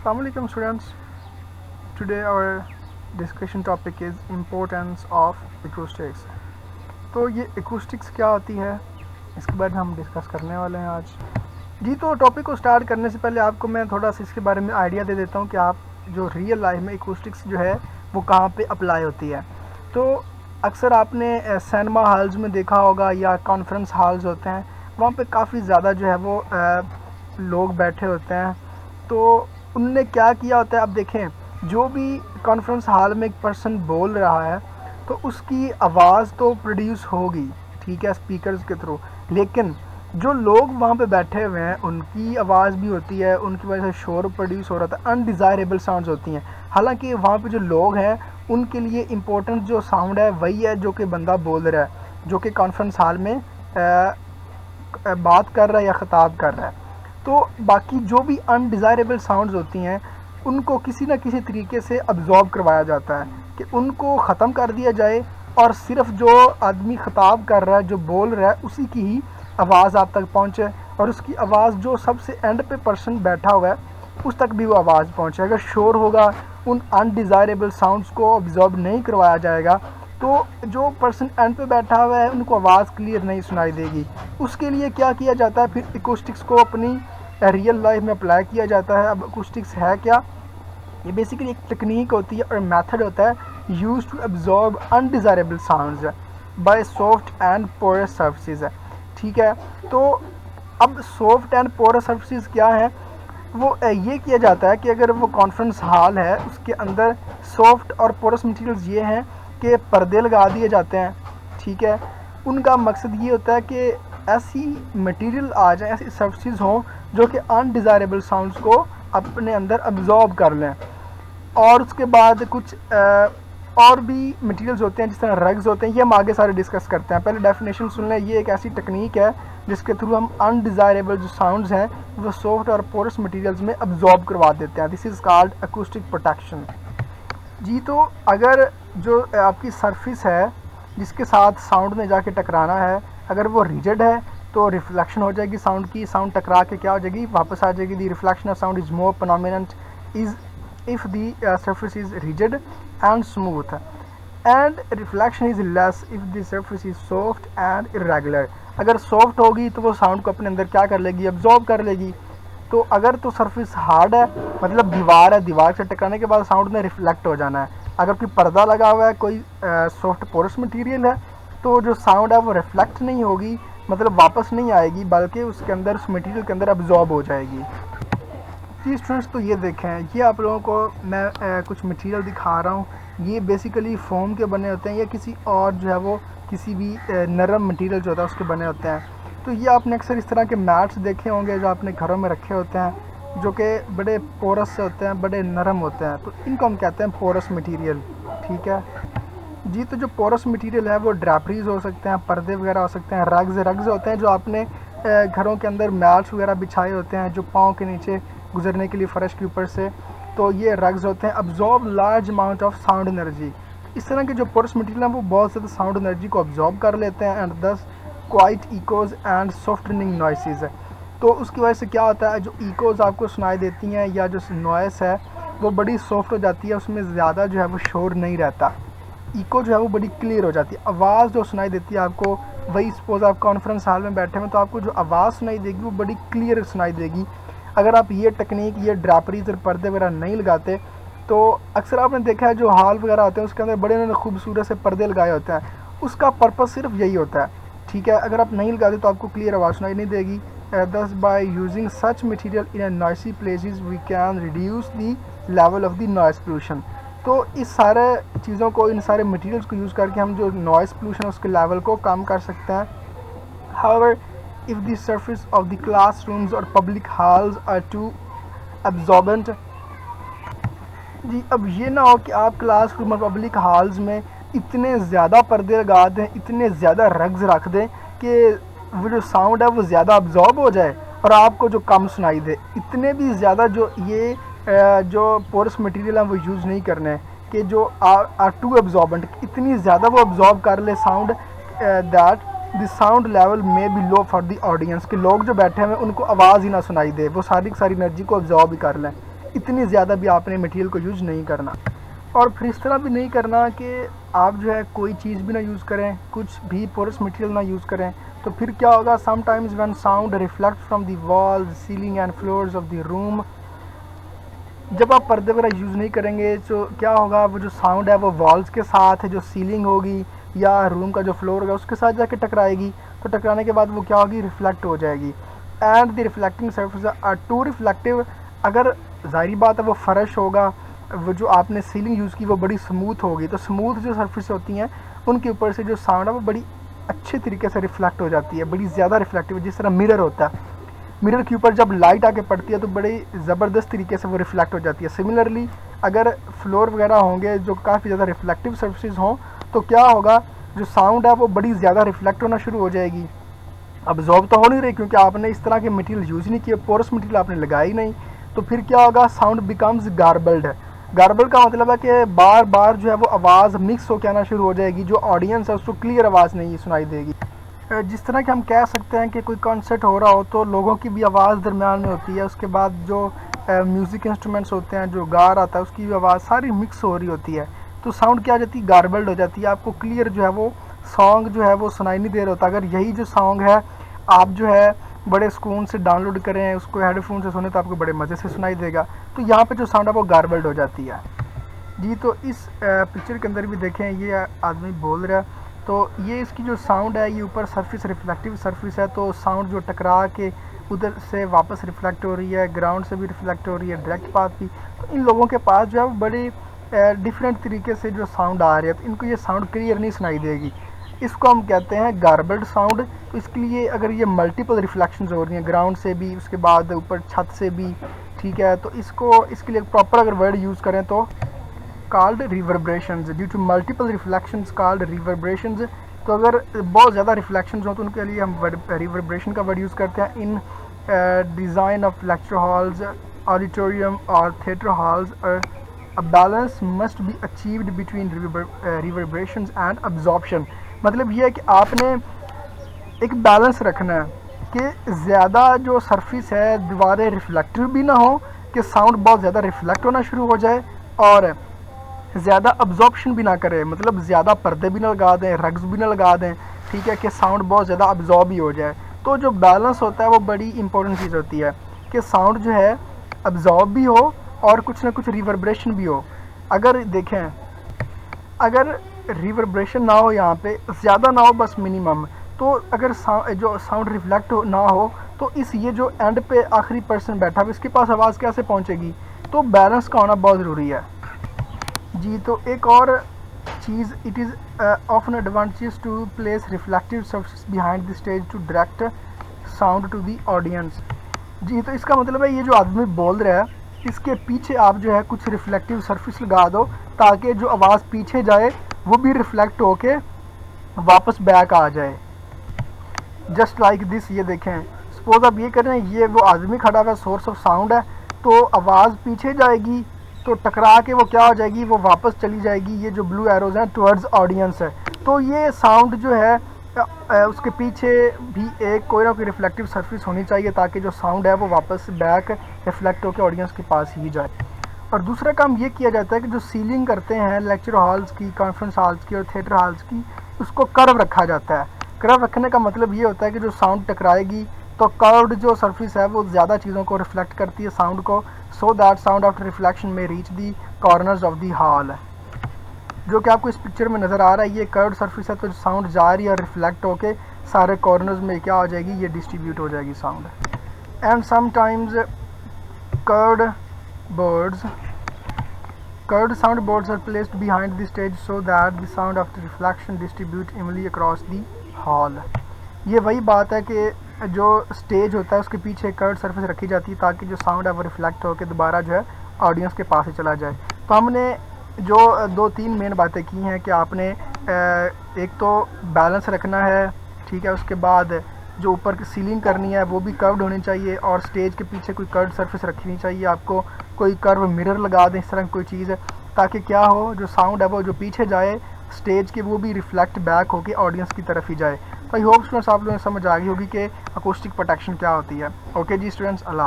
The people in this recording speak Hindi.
Assalamualaikum students. Today our discussion topic is importance of acoustics. तो ये acoustics क्या होती है, इसके बारे में हम डिस्कस करने वाले हैं आज। जी, तो टॉपिक को स्टार्ट करने से पहले आपको मैं थोड़ा सा इसके बारे में आइडिया दे देता हूँ कि आप जो रियल लाइफ में acoustics जो है वो कहाँ पे अप्लाई होती है। तो अक्सर आपने सिनेमा हॉल्स में देखा होगा या कॉन्फ्रेंस हॉल्स होते हैं, वहाँ पे काफ़ी ज़्यादा जो है वो लोग बैठे होते हैं। तो उनने क्या किया होता है, अब देखें, जो भी कॉन्फ्रेंस हॉल में एक पर्सन बोल रहा है तो उसकी आवाज़ तो प्रोड्यूस होगी, ठीक है, स्पीकर्स के थ्रू, लेकिन जो लोग वहाँ पे बैठे हुए हैं उनकी आवाज़ भी होती है, उनकी वजह से शोर प्रोड्यूस हो रहा था, अनडिज़ायरेबल साउंड्स होती हैं। हालांकि वहाँ पे जो लोग हैं उनके लिए इम्पोर्टेंट जो साउंड है वही है जो कि बंदा बोल रहा है, जो कि कॉन्फ्रेंस हॉल में बात कर रहा है या ख़िताब कर रहा है। तो बाकी जो भी अनडिज़ायरेबल साउंड्स होती हैं उनको किसी न किसी तरीके से अब्जॉर्ब करवाया जाता है कि उनको ख़त्म कर दिया जाए और सिर्फ जो आदमी ख़िताब कर रहा है, जो बोल रहा है, उसी की ही आवाज़ आप तक पहुँचे और उसकी आवाज़ जो सबसे एंड पे पर्सन बैठा हुआ है उस तक भी वो आवाज़ पहुँचे। अगर शोर होगा, उन अनडिज़ायरेबल साउंड्स को अब्जॉर्ब नहीं करवाया जाएगा तो जो पर्सन एंड पे बैठा हुआ है उनको आवाज़ क्लियर नहीं सुनाई देगी। उसके लिए क्या किया जाता है, फिर एकॉस्टिक्स को अपनी रियल लाइफ में अप्लाई किया जाता है। अब एकॉस्टिक्स है क्या? ये बेसिकली एक टेक्निक होती है और मेथड होता है use to absorb undesirable sounds by soft and porous surfaces, ठीक है। तो अब सॉफ्ट एंड पोरस सर्फेसेस क्या है, वो ये किया जाता है कि अगर वो कॉन्फ्रेंस हॉल है उसके अंदर सॉफ्ट और पोरस मटेरियल्स ये हैं कि पर्दे लगा दिए जाते हैं, ठीक है। उनका मकसद ये होता है कि ऐसी मटेरियल आ जाए, ऐसी सर्फेसेस हों जो कि अनडिज़ायरेबल साउंड्स को अपने अंदर अब्जॉर्ब कर लें। और उसके बाद कुछ और भी मटेरियल्स होते हैं जिस तरह रग्स होते हैं, ये हम आगे सारे डिस्कस करते हैं। पहले डेफिनेशन सुन लें। ये एक ऐसी टेक्निक है जिसके थ्रू हम अनडिज़ायरेबल जो साउंड्स हैं वो सॉफ्ट और पोरस मटेरियल्स में अब्जॉर्ब करवा देते हैं। This is called acoustic protection. जी, तो अगर जो आपकी सरफेस है जिसके साथ साउंड ने जाके टकराना है, अगर वो रिजिड है तो रिफ्लेक्शन हो जाएगी साउंड की, साउंड टकरा के क्या हो जाएगी, वापस आ जाएगी। The reflection of sound is more prominent is if the surface is rigid and smooth, and reflection is less if the surface is soft and irregular। अगर सॉफ्ट होगी तो वो साउंड को अपने अंदर क्या कर लेगी, अब्जॉर्ब कर लेगी। तो अगर तो सरफेस हार्ड है, मतलब दीवार है, दीवार से टकराने के बाद साउंड में रिफ्लेक्ट हो जाना है। अगर कोई पर्दा लगा हुआ है, कोई सॉफ्ट पोरस मटेरियल है, तो जो साउंड है वो रिफ्लेक्ट नहीं होगी, मतलब वापस नहीं आएगी, बल्कि उसके अंदर, उस मटेरियल के अंदर अब्जॉर्ब हो जाएगी। जी स्टूडेंट्स, तो ये देखें, ये आप लोगों को मैं कुछ मटेरियल दिखा रहा हूँ। ये बेसिकली फोम के बने होते हैं या किसी और जो है वो किसी भी नरम मटेरियल जो होता है उसके बने होते हैं। तो ये आपने अक्सर इस तरह के मैट्स देखे होंगे जो आपने घरों में रखे होते हैं, जो कि बड़े पोरस से होते हैं, बड़े नरम होते हैं। तो इनको हम कहते हैं पोरस मटीरियल, ठीक है जी। तो जो पोरस मटीरियल है वो ड्रैपरीज हो सकते हैं, पर्दे वगैरह हो सकते हैं, रग्स होते हैं जो आपने घरों के अंदर मैट्स वगैरह बिछाए होते हैं जो पाँव के नीचे गुजरने के लिए फर्श के ऊपर से। तो ये रग्स होते हैं, absorb large amount of sound energy. इस तरह के जो पोरस मटेरियल हैं वो बहुत ज़्यादा साउंड एनर्जी को अब्जॉर्ब कर लेते हैं एंड दस quite echoes and softening noises है। तो उसकी वजह से क्या होता है, जो इकोज आपको सुनाई देती हैं या जो नॉइस है वो बड़ी सॉफ्ट हो जाती है, उसमें ज़्यादा जो है वो शोर नहीं रहता। इको जो है वो बड़ी क्लियर हो जाती है। आवाज़ जो सुनाई देती है आपको, वही सपोज आप कॉन्फ्रेंस हॉल में बैठे हैं तो आपको जो आवाज़ सुनाई देगी वो बड़ी क्लियर सुनाई देगी। अगर आप ये टेक्निक, ये ड्रैपरीज और पर्दे वगैरह नहीं लगाते तो अक्सर आपने देखा है जो हॉल वगैरह होते हैं उसके अंदर बड़े उन्होंने खूबसूरत से पर्दे लगाए होते हैं, उसका पर्पस सिर्फ यही होता है, ठीक है। अगर आप नहीं लगाते तो आपको क्लियर आवाज़ सुनाई नहीं देगी। Thus by using such material in noisy places we can reduce the level of the noise pollution. तो इस सारे चीज़ों को, इन सारे मटीरियल्स को यूज़ करके हम जो नॉइस पोल्यूशन उसके लेवल को कम कर सकते हैं। However if the surface of the classrooms or public halls are too absorbent। जी, अब ये ना हो कि आप क्लासरूम और पब्लिक हॉल्स में इतने ज़्यादा पर्दे लगा दें, इतने ज़्यादा रग्स रख दें कि वो जो साउंड है वो ज़्यादा अब्जॉर्ब हो जाए और आपको जो कम सुनाई दे। इतने भी ज़्यादा जो ये जो पोरस मटेरियल हैं वो यूज़ नहीं करने कि जो आर टू एब्जॉर्बेंट, इतनी ज़्यादा वो अब्जॉर्ब कर ले sound that the sound level में be low for the audience, कि लोग जो बैठे हुए हैं उनको आवाज़ ही ना सुनाई दे, वो सारी की सारी एनर्जी को अब्जॉर्ब ही कर लें। इतनी ज़्यादा भी आपने मटेरियल को यूज़ नहीं करना। और फिर इस तरह भी नहीं करना कि आप जो है कोई चीज़ भी ना यूज़ करें, कुछ भी पोरस मटेरियल ना यूज़ करें। तो फिर क्या होगा, sometimes when sound reflect from the wall, ceiling and floors of the room, जब आप पर्दे वगैरह यूज़ नहीं करेंगे तो क्या होगा, वो जो साउंड है वो वॉल्स के साथ जो सीलिंग होगी या रूम का जो फ्लोर होगा उसके साथ जाके टकराएगी। तो टकराने के बाद वो क्या होगी, रिफ्लेक्ट हो जाएगी। And the reflecting surface are too reflective, अगर ज़ाहिर बात है वो फर्श होगा, वो जो आपने सीलिंग यूज़ की वो बड़ी स्मूथ होगी, तो स्मूथ जो सरफेस होती हैं उनके ऊपर से जो साउंड है वो बड़ी अच्छे तरीके से रिफ्लेक्ट हो जाती है, बड़ी ज़्यादा रिफ्लेक्टिव। जिस तरह मिरर होता है, मिरर के ऊपर जब लाइट आके पड़ती है तो बड़ी ज़बरदस्त तरीके से वो रिफ्लेक्ट हो जाती है। सिमिलरली अगर फ्लोर वगैरह होंगे जो काफ़ी ज़्यादा रिफ्लेक्टिव सर्फेसिस हों तो क्या होगा, जो साउंड है वो बड़ी ज़्यादा रिफ्लेक्ट होना शुरू हो जाएगी। अब्जॉर्ब तो हो नहीं रही क्योंकि आपने इस तरह के मटेरियल यूज़ नहीं किए, पोरस मटेरियल आपने लगाई नहीं। तो फिर क्या होगा, साउंड बिकम्स गार्बल्ड। गार्बल्ड का मतलब है कि बार बार जो है वो आवाज़ मिक्स होकर आना शुरू हो जाएगी, जो ऑडियंस है उसको क्लियर आवाज़ नहीं सुनाई देगी। जिस तरह कि हम कह सकते हैं कि कोई कॉन्सर्ट हो रहा हो तो लोगों की भी आवाज़ दरमियान में होती है, उसके बाद जो म्यूज़िक इंस्ट्रूमेंट्स होते हैं, जो गा रहा था उसकी भी आवाज़ सारी मिक्स हो रही होती है, तो साउंड क्या हो जाती है, गार्बल्ड हो जाती है। आपको क्लियर जो है वो सॉन्ग जो है वो सुनाई नहीं दे रहा होता। अगर यही जो सॉन्ग है आप जो है बड़े सुकून से डाउनलोड करें, उसको हेडफोन से सुने तो आपको बड़े मज़े से सुनाई देगा। तो यहाँ पे जो साउंड है वो गार्बल्ड हो जाती है जी। तो इस पिक्चर के अंदर भी देखें, ये आदमी बोल रहा है, तो ये इसकी जो साउंड है ये ऊपर सरफेस रिफ्लेक्टिव सरफेस है, तो साउंड जो टकरा के उधर से वापस रिफ्लेक्ट हो रही है, ग्राउंड से भी रिफ्लेक्ट हो रही है, डायरेक्ट पाथ भी। तो इन लोगों के पास जो है वो बड़े डिफरेंट तरीके से जो साउंड आ रही है, तो इनको ये साउंड क्लियर नहीं सुनाई देगी। इसको हम कहते हैं गार्बल्ड साउंड। तो इसके लिए अगर ये मल्टीपल रिफ्लेक्शंस हो रही हैं ग्राउंड से भी, उसके बाद ऊपर छत से भी, ठीक है, तो इसके लिए प्रॉपर अगर वर्ड यूज़ करें तो called reverberations, due to multiple reflections called reverberations. तो अगर बहुत ज़्यादा रिफ्लेक्शंस हो तो उनके लिए हम रिवर्ब्रेशन का वर्ड यूज़ करते हैं। In design of lecture halls, auditorium और theatre halls, a balance must be achieved between reverberations and absorption. मतलब ये है कि आपने एक बैलेंस रखना है कि ज़्यादा जो सरफेस है दीवारें रिफ्लेक्टिव भी ना हो कि साउंड बहुत ज़्यादा रिफ्लेक्ट होना शुरू हो जाए, और ज़्यादा अब्जॉर्प्शन भी ना करे, मतलब ज़्यादा पर्दे भी ना लगा दें, रग्स भी ना लगा दें, ठीक है, कि साउंड बहुत ज़्यादा अब्जॉर्ब ही हो जाए। तो जो बैलेंस होता है वो बड़ी इंपॉर्टेंट चीज़ होती है कि साउंड जो है अब्जॉर्ब भी हो और कुछ ना कुछ रिवर्ब्रेशन भी हो। अगर देखें, अगर रिवर्ब्रेशन ना हो, यहाँ पे ज़्यादा ना हो, बस मिनिमम, तो अगर जो साउंड रिफ्लेक्ट ना हो तो इस ये जो एंड पे आखिरी पर्सन बैठा है इसके पास आवाज़ कैसे पहुँचेगी। तो बैलेंस का होना बहुत ज़रूरी है जी। तो एक और चीज़, it is often advantage to place reflective surface behind the stage to direct sound to the audience जी। तो इसका मतलब है ये जो आदमी बोल रहा है इसके पीछे आप जो है कुछ रिफ्लेक्टिव सर्फेस लगा दो ताकि जो आवाज़ पीछे जाए वो भी रिफ्लेक्ट होके वापस बैक आ जाए, जस्ट लाइक दिस। ये देखें, सपोज आप ये कर रहे हैं, ये वो आदमी खड़ा हुआ सोर्स ऑफ साउंड है, तो आवाज़ पीछे जाएगी तो टकरा के वो क्या हो जाएगी, वो वापस चली जाएगी। ये जो ब्लू एरोज हैं टुवर्ड्स ऑडियंस है, तो ये साउंड जो है उसके पीछे भी एक कोई ना कोई रिफ्लेक्टिव सरफेस होनी चाहिए ताकि जो साउंड है वो वापस बैक रिफ्लेक्ट होकर ऑडियंस के पास ही जाए। और दूसरा काम ये किया जाता है कि जो सीलिंग करते हैं लेक्चर हॉल्स की, कॉन्फ्रेंस हॉल्स की और थिएटर हॉल्स की, उसको कर्व रखा जाता है। कर्व रखने का मतलब ये होता है कि जो साउंड टकराएगी तो कर्व्ड जो सरफेस है वो ज़्यादा चीज़ों को रिफ्लेक्ट करती है साउंड को, so that sound after reflection में reach the corners of the hall. जो कि आपको इस पिक्चर में नज़र आ रहा है, ये कर्व्ड सरफेस है, तो साउंड जा रही है और रिफ्लेक्ट होके सारे कॉर्नर्स में क्या हो जाएगी, ये डिस्ट्रीब्यूट हो जाएगी sound. And sometimes curved sound boards are placed behind the stage so that the sound of the reflection distribute evenly across the hall। ये वही बात है कि जो स्टेज होता है उसके पीछे कर्व्ड सरफेस रखी जाती है ताकि जो साउंड है वो रिफ्लेक्ट होकर दोबारा जो है ऑडियंस के पास ही चला जाए। तो हमने जो 2-3 मेन बातें की हैं कि आपने एक तो बैलेंस रखना है, ठीक है, उसके बाद जो ऊपर की सीलिंग करनी है वो भी कर्व्ड होनी चाहिए, और स्टेज के पीछे कोई कर्व्ड सरफेस रखनी चाहिए, आपको कोई कर्व मिरर लगा दें, इस तरह की कोई चीज़ है ताकि क्या हो, जो साउंड है वो जो पीछे जाए स्टेज के वो भी रिफ्लेक्ट बैक होकर ऑडियंस की तरफ ही जाए। तो आई होप स्टूडेंट्स आप लोगों को समझ आ गई होगी कि अकॉस्टिक प्रोटेक्शन क्या होती है। ओके जी स्टूडेंट्स, अल्लाह।